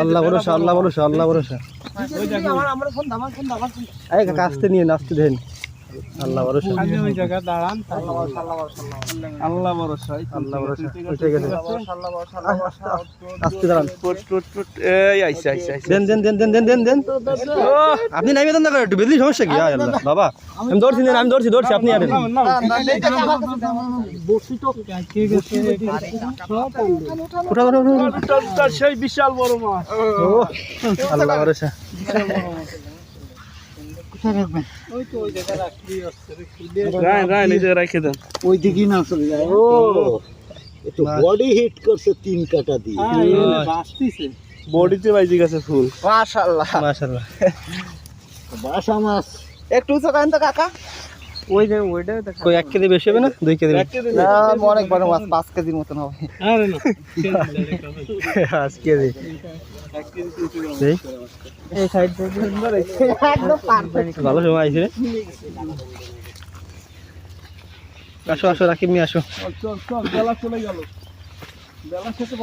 আল্লাহ ভরসা আল্লাহ ভরসা আল্লাহ ভরসা এই কাকা আস্তে নিয়ে নাচতে দেন আল্লাহ ভরসা ওই জায়গা দাঁড়ান আল্লাহ ভরসা আল্লাহ ভরসা উঠে গেছে আস্তে দাঁড়ান এই আইসা আইসা দেন দেন দেন দেন দেন দেন দেন আপনি নাইবে দেন না করে একটু বেশি সমস্যা কি আল্লাহ বাবা আমি ধরছি দেন আমি ধরছি আপনি আরেন উঠা উঠা সেই বিশাল বড় মাছ আল্লাহ ভরসা ওই তো ওই জায়গা রাখবি রাই নিজে রেখে দেন ওই দিকেই না চলে যায় ও একটু বডি হিট করছে 3 কাটা দিয়ে বাসতিছে বডিতে বাইজি গেছে ফুল মাশাআল্লাহ মাশাআল্লাহ বাসা মাছ একটু উঁচু করেন তো কাকা ওই যে ওইটা কই 1 কেজি বেশি হবে না 2 কেজি না অনেক বড় মাছ 5 কেজির মতন হবে আরে না 5 কেজি এই এই সাইড থেকে সুন্দর একদম পারফেক্ট ভালো সময় আইছে আসো আসো রাকিব মি আসো চল চল বেলা চলে গেল বেলা শেষে